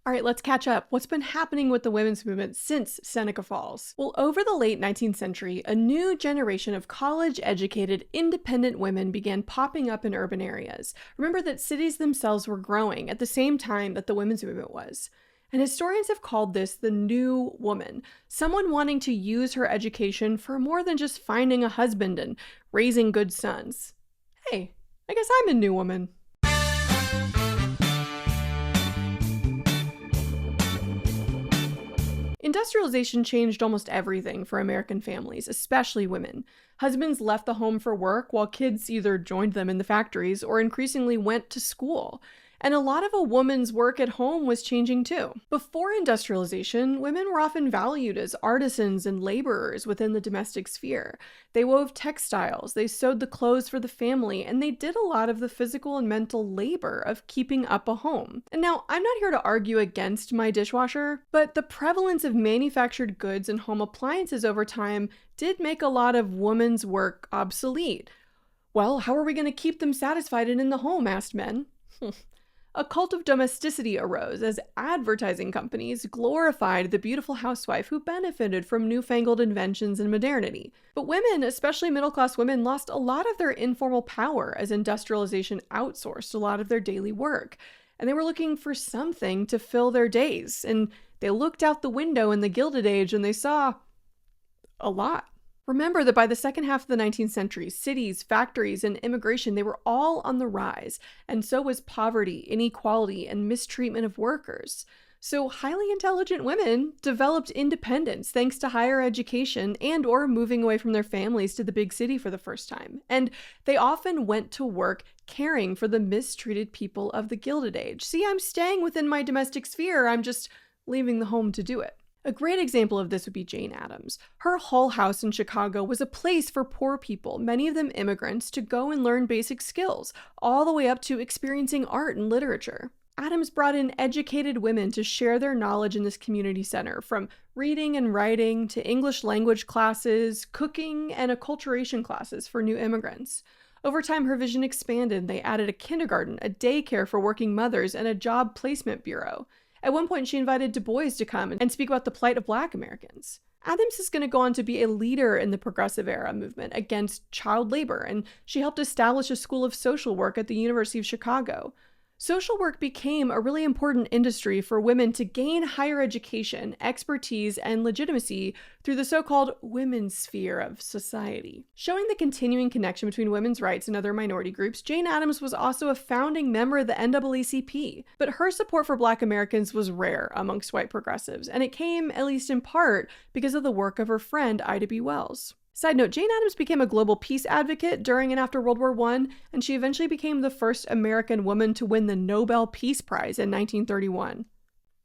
All right, let's catch up. What's been happening with the women's movement since Seneca Falls? Well, over the late 19th century, a new generation of college-educated, independent women began popping up in urban areas. Remember that cities themselves were growing at the same time that the women's movement was. And historians have called this the new woman, someone wanting to use her education for more than just finding a husband and raising good sons. Hey, I guess I'm a new woman. Industrialization changed almost everything for American families, especially women. Husbands left the home for work while kids either joined them in the factories or increasingly went to school. And a lot of a woman's work at home was changing too. Before industrialization, women were often valued as artisans and laborers within the domestic sphere. They wove textiles, they sewed the clothes for the family, and they did a lot of the physical and mental labor of keeping up a home. And now, I'm not here to argue against my dishwasher, but the prevalence of manufactured goods and home appliances over time did make a lot of women's work obsolete. Well, how are we going to keep them satisfied and in the home, asked men. A cult of domesticity arose as advertising companies glorified the beautiful housewife who benefited from newfangled inventions and modernity. But women, especially middle-class women, lost a lot of their informal power as industrialization outsourced a lot of their daily work. And they were looking for something to fill their days. And they looked out the window in the Gilded Age and they saw a lot. Remember that by the second half of the 19th century, cities, factories, and immigration, they were all on the rise, and so was poverty, inequality, and mistreatment of workers. So highly intelligent women developed independence thanks to higher education and or moving away from their families to the big city for the first time. And they often went to work caring for the mistreated people of the Gilded Age. See, I'm staying within my domestic sphere, I'm just leaving the home to do it. A great example of this would be Jane Addams. Her Hull House in Chicago was a place for poor people, many of them immigrants, to go and learn basic skills, all the way up to experiencing art and literature. Addams brought in educated women to share their knowledge in this community center, from reading and writing to English language classes, cooking, and acculturation classes for new immigrants. Over time, her vision expanded. They added a kindergarten, a daycare for working mothers, and a job placement bureau. At one point, she invited Du Bois to come and speak about the plight of Black Americans. Addams is going to go on to be a leader in the progressive era movement against child labor, and she helped establish a school of social work at the University of Chicago. Social work became a really important industry for women to gain higher education, expertise, and legitimacy through the so-called women's sphere of society. Showing the continuing connection between women's rights and other minority groups, Jane Addams was also a founding member of the NAACP, but her support for Black Americans was rare amongst white progressives, and it came, at least in part, because of the work of her friend Ida B. Wells. Side note, Jane Addams became a global peace advocate during and after World War I, and she eventually became the first American woman to win the Nobel Peace Prize in 1931.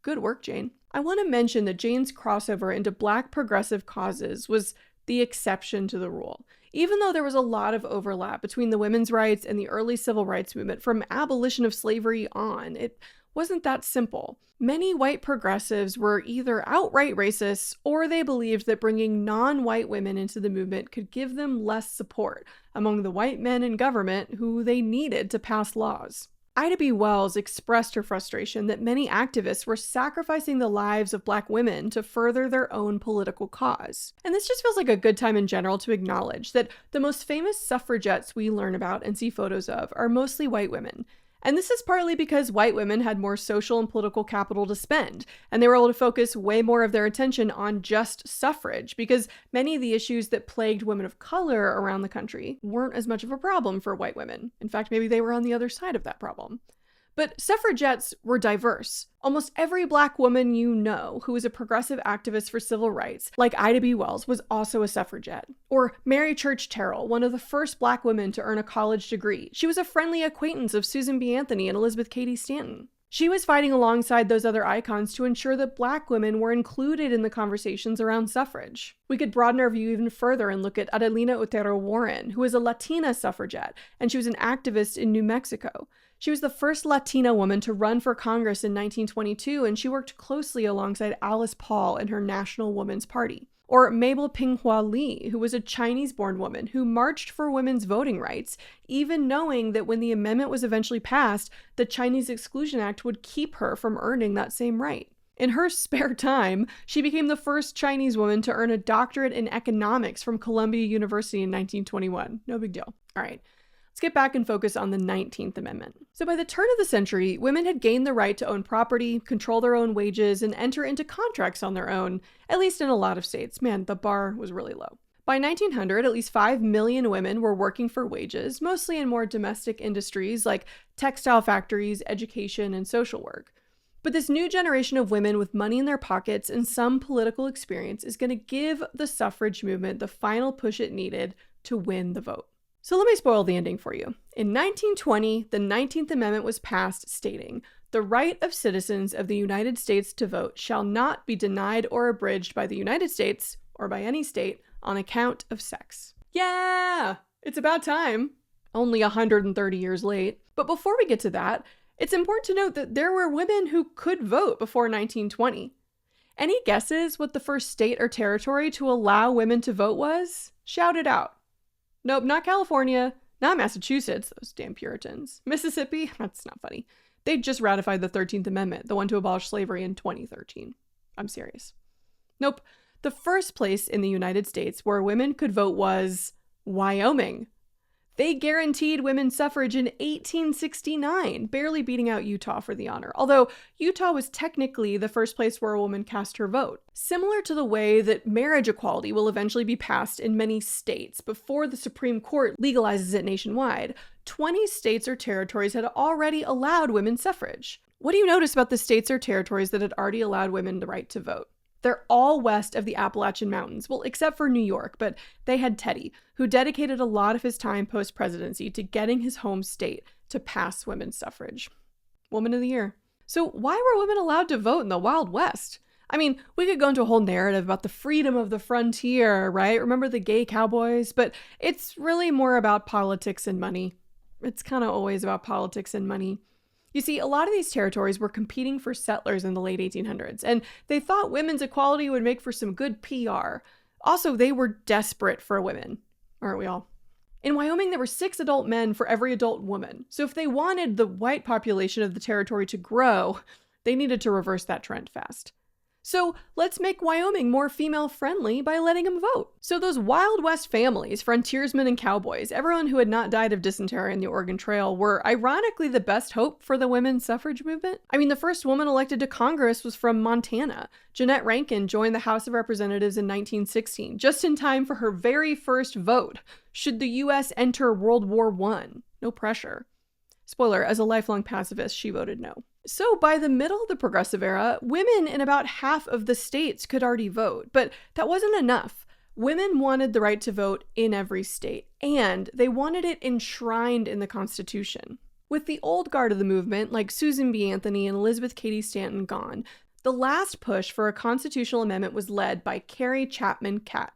Good work, Jane. I want to mention that Jane's crossover into Black progressive causes was the exception to the rule. Even though there was a lot of overlap between the women's rights and the early civil rights movement from abolition of slavery on, it wasn't that simple. Many white progressives were either outright racists or they believed that bringing non-white women into the movement could give them less support among the white men in government who they needed to pass laws. Ida B. Wells expressed her frustration that many activists were sacrificing the lives of Black women to further their own political cause. And this just feels like a good time in general to acknowledge that the most famous suffragettes we learn about and see photos of are mostly white women. And this is partly because white women had more social and political capital to spend, and they were able to focus way more of their attention on just suffrage, because many of the issues that plagued women of color around the country weren't as much of a problem for white women. In fact, maybe they were on the other side of that problem. But suffragettes were diverse. Almost every Black woman you know who was a progressive activist for civil rights, like Ida B. Wells, was also a suffragette. Or Mary Church Terrell, one of the first Black women to earn a college degree. She was a friendly acquaintance of Susan B. Anthony and Elizabeth Cady Stanton. She was fighting alongside those other icons to ensure that Black women were included in the conversations around suffrage. We could broaden our view even further and look at Adelina Otero-Warren, who was a Latina suffragette, and she was an activist in New Mexico. She was the first Latina woman to run for Congress in 1922, and she worked closely alongside Alice Paul and her National Woman's Party. Or Mabel Ping-Hua Lee, who was a Chinese-born woman who marched for women's voting rights, even knowing that when the amendment was eventually passed, the Chinese Exclusion Act would keep her from earning that same right. In her spare time, she became the first Chinese woman to earn a doctorate in economics from Columbia University in 1921. No big deal. All right. Let's get back and focus on the 19th Amendment. So by the turn of the century, women had gained the right to own property, control their own wages, and enter into contracts on their own, at least in a lot of states. Man, the bar was really low. By 1900, at least 5 million women were working for wages, mostly in more domestic industries like textile factories, education, and social work. But this new generation of women with money in their pockets and some political experience is going to give the suffrage movement the final push it needed to win the vote. So let me spoil the ending for you. In 1920, the 19th Amendment was passed stating, "The right of citizens of the United States to vote shall not be denied or abridged by the United States or by any state on account of sex." Yeah! It's about time. Only 130 years late. But before we get to that, it's important to note that there were women who could vote before 1920. Any guesses what the first state or territory to allow women to vote was? Shout it out. Nope, not California, not Massachusetts, those damn Puritans. Mississippi? That's not funny. They just ratified the 13th Amendment, the one to abolish slavery, in 2013. I'm serious. Nope. The first place in the United States where women could vote was Wyoming. They guaranteed women's suffrage in 1869, barely beating out Utah for the honor, although Utah was technically the first place where a woman cast her vote. Similar to the way that marriage equality will eventually be passed in many states before the Supreme Court legalizes it nationwide, 20 states or territories had already allowed women's suffrage. What do you notice about the states or territories that had already allowed women the right to vote? They're all west of the Appalachian Mountains, well, except for New York, but they had Teddy, who dedicated a lot of his time post-presidency to getting his home state to pass women's suffrage. Woman of the Year. So why were women allowed to vote in the Wild West? I mean, we could go into a whole narrative about the freedom of the frontier, right? Remember the gay cowboys? But it's really more about politics and money. It's kind of always about politics and money. You see, a lot of these territories were competing for settlers in the late 1800s, and they thought women's equality would make for some good PR. Also, they were desperate for women, aren't we all? In Wyoming, there were 6 adult men for every adult woman. So if they wanted the white population of the territory to grow, they needed to reverse that trend fast. So let's make Wyoming more female-friendly by letting them vote. So those Wild West families, frontiersmen and cowboys, everyone who had not died of dysentery in the Oregon Trail, were ironically the best hope for the women's suffrage movement. I mean, the first woman elected to Congress was from Montana. Jeannette Rankin joined the House of Representatives in 1916, just in time for her very first vote. Should the U.S. enter World War I? No pressure. Spoiler, as a lifelong pacifist, she voted no. So by the middle of the Progressive Era, women in about half of the states could already vote, but that wasn't enough. Women wanted the right to vote in every state, and they wanted it enshrined in the Constitution. With the old guard of the movement, like Susan B. Anthony and Elizabeth Cady Stanton, gone, the last push for a constitutional amendment was led by Carrie Chapman-Catt.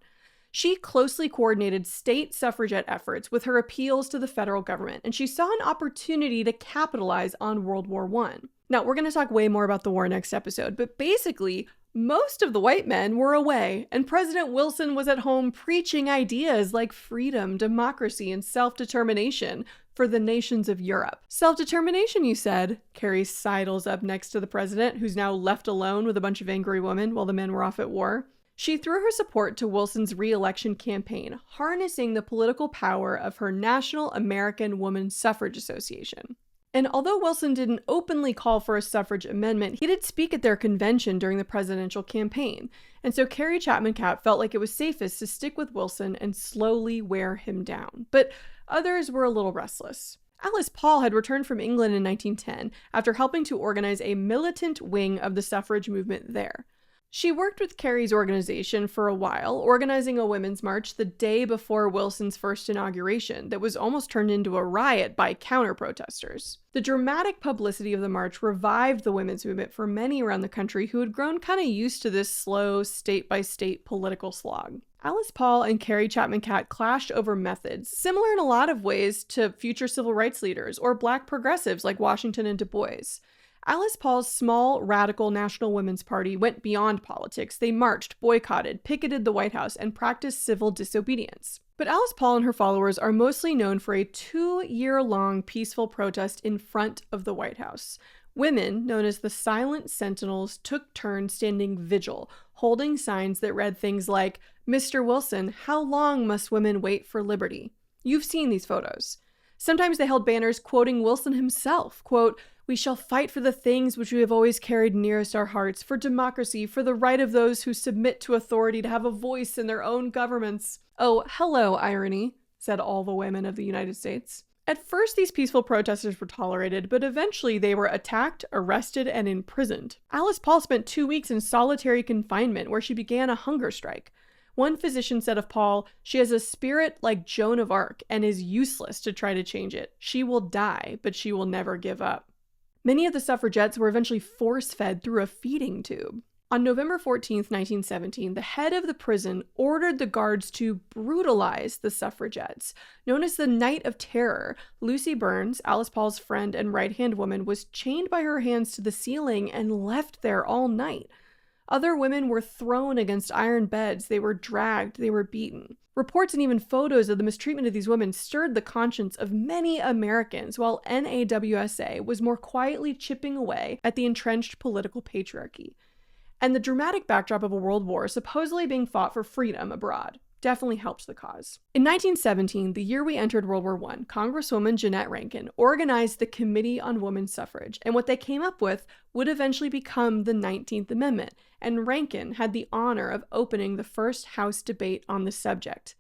She closely coordinated state suffragette efforts with her appeals to the federal government, and she saw an opportunity to capitalize on World War I. Now, we're going to talk way more about the war next episode, but basically, most of the white men were away, and President Wilson was at home preaching ideas like freedom, democracy, and self-determination for the nations of Europe. Self-determination, you said? Carrie sidles up next to the president, who's now left alone with a bunch of angry women while the men were off at war. She threw her support to Wilson's re-election campaign, harnessing the political power of her National American Woman Suffrage Association. And although Wilson didn't openly call for a suffrage amendment, he did speak at their convention during the presidential campaign. And so Carrie Chapman-Catt felt like it was safest to stick with Wilson and slowly wear him down. But others were a little restless. Alice Paul had returned from England in 1910 after helping to organize a militant wing of the suffrage movement there. She worked with Carrie's organization for a while, organizing a women's march the day before Wilson's first inauguration that was almost turned into a riot by counter-protesters. The dramatic publicity of the march revived the women's movement for many around the country who had grown kind of used to this slow, state-by-state political slog. Alice Paul and Carrie Chapman-Catt clashed over methods, similar in a lot of ways to future civil rights leaders or Black progressives like Washington and Du Bois. Alice Paul's small, radical National Women's Party went beyond politics. They marched, boycotted, picketed the White House, and practiced civil disobedience. But Alice Paul and her followers are mostly known for a 2-year-long peaceful protest in front of the White House. Women, known as the Silent Sentinels, took turns standing vigil, holding signs that read things like, "Mr. Wilson, how long must women wait for liberty?" You've seen these photos. Sometimes they held banners quoting Wilson himself, quote, "We shall fight for the things which we have always carried nearest our hearts, for democracy, for the right of those who submit to authority to have a voice in their own governments." Oh, hello, irony, said all the women of the United States. At first, these peaceful protesters were tolerated, but eventually they were attacked, arrested, and imprisoned. Alice Paul spent 2 weeks in solitary confinement where she began a hunger strike. One physician said of Paul, "She has a spirit like Joan of Arc and is useless to try to change it. She will die, but she will never give up." Many of the suffragettes were eventually force-fed through a feeding tube. On November 14th, 1917, the head of the prison ordered the guards to brutalize the suffragettes. Known as the Night of Terror, Lucy Burns, Alice Paul's friend and right-hand woman, was chained by her hands to the ceiling and left there all night. Other women were thrown against iron beds, they were dragged, they were beaten. Reports and even photos of the mistreatment of these women stirred the conscience of many Americans, while NAWSA was more quietly chipping away at the entrenched political patriarchy. And the dramatic backdrop of a world war supposedly being fought for freedom abroad definitely helped the cause. In 1917, the year we entered World War I, Congresswoman Jeannette Rankin organized the Committee on Women's Suffrage, and what they came up with would eventually become the 19th Amendment, and Rankin had the honor of opening the first House debate on the subject.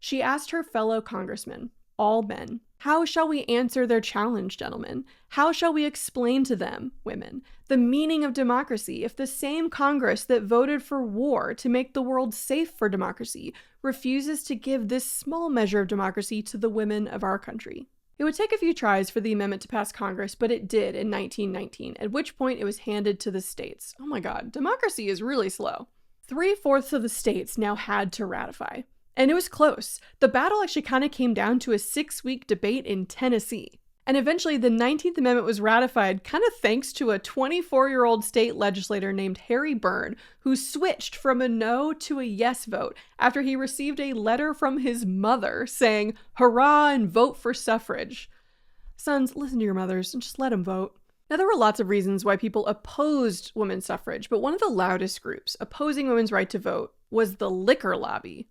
She asked her fellow congressmen, all men, "How shall we answer their challenge, gentlemen? How shall we explain to them, women, the meaning of democracy if the same Congress that voted for war to make the world safe for democracy refuses to give this small measure of democracy to the women of our country?" It would take a few tries for the amendment to pass Congress, but it did in 1919, at which point it was handed to the states. Oh my God, democracy is really slow. 3/4 of the states now had to ratify. And it was close. The battle actually kind of came down to a 6-week debate in Tennessee. And eventually the 19th Amendment was ratified kind of thanks to a 24-year-old state legislator named Harry Byrne, who switched from a no to a yes vote after he received a letter from his mother saying, "Hurrah and vote for suffrage." Sons, listen to your mothers and just let them vote. Now, there were lots of reasons why people opposed women's suffrage, but one of the loudest groups opposing women's right to vote was the liquor lobby.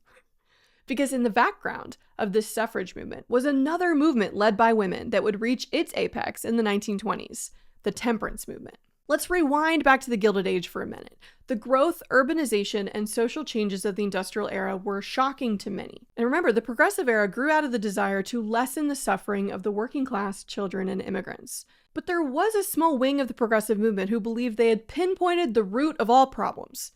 Because in the background of this suffrage movement was another movement led by women that would reach its apex in the 1920s, the Temperance movement. Let's rewind back to the Gilded Age for a minute. The growth, urbanization, and social changes of the industrial era were shocking to many. And remember, the progressive era grew out of the desire to lessen the suffering of the working class, children, and immigrants. But there was a small wing of the progressive movement who believed they had pinpointed the root of all problems: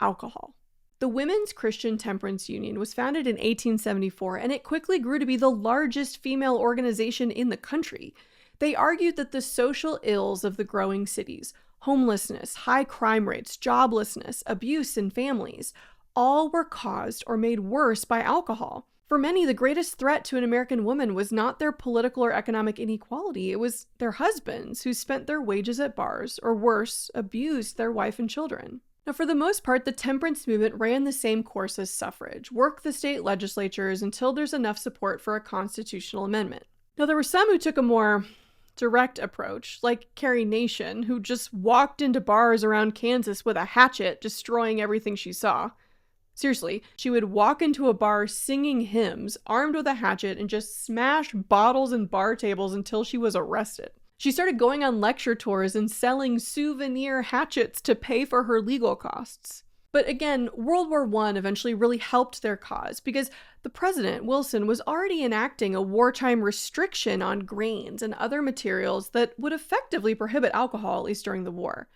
alcohol. The Women's Christian Temperance Union was founded in 1874, and it quickly grew to be the largest female organization in the country. They argued that the social ills of the growing cities, homelessness, high crime rates, joblessness, abuse in families, all were caused or made worse by alcohol. For many, the greatest threat to an American woman was not their political or economic inequality, it was their husbands who spent their wages at bars, or worse, abused their wife and children. Now, for the most part, the temperance movement ran the same course as suffrage: work the state legislatures until there's enough support for a constitutional amendment. Now, there were some who took a more direct approach, like Carrie Nation, who just walked into bars around Kansas with a hatchet, destroying everything she saw. Seriously, she would walk into a bar singing hymns, armed with a hatchet, and just smash bottles and bar tables until she was arrested. She started going on lecture tours and selling souvenir hatchets to pay for her legal costs. But again, World War I eventually really helped their cause because the president, Wilson, was already enacting a wartime restriction on grains and other materials that would effectively prohibit alcohol, at least during the war.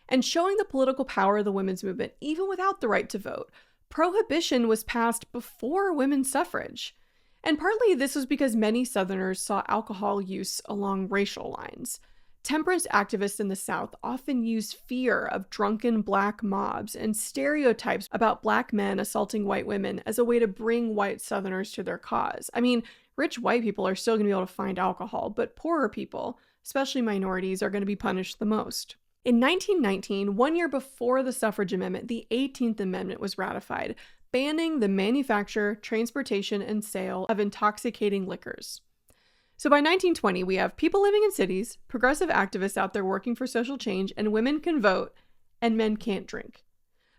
And showing the political power of the women's movement, even without the right to vote, prohibition was passed before women's suffrage. And partly this was because many Southerners saw alcohol use along racial lines. Temperance activists in the South often used fear of drunken black mobs and stereotypes about black men assaulting white women as a way to bring white Southerners to their cause. I mean, rich white people are still going to be able to find alcohol, but poorer people, especially minorities, are going to be punished the most. In 1919, 1 year before the suffrage amendment, the 18th Amendment was ratified, banning the manufacture, transportation, and sale of intoxicating liquors. So by 1920, we have people living in cities, progressive activists out there working for social change, and women can vote, and men can't drink.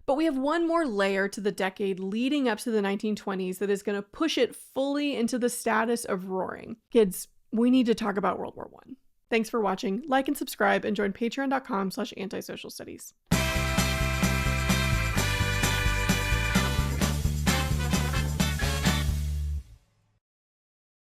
But we have one more layer to the decade leading up to the 1920s that is going to push it fully into the status of roaring. Kids, we need to talk about World War I. Thanks for watching. Like and subscribe, and join patreon.com/antisocialstudies.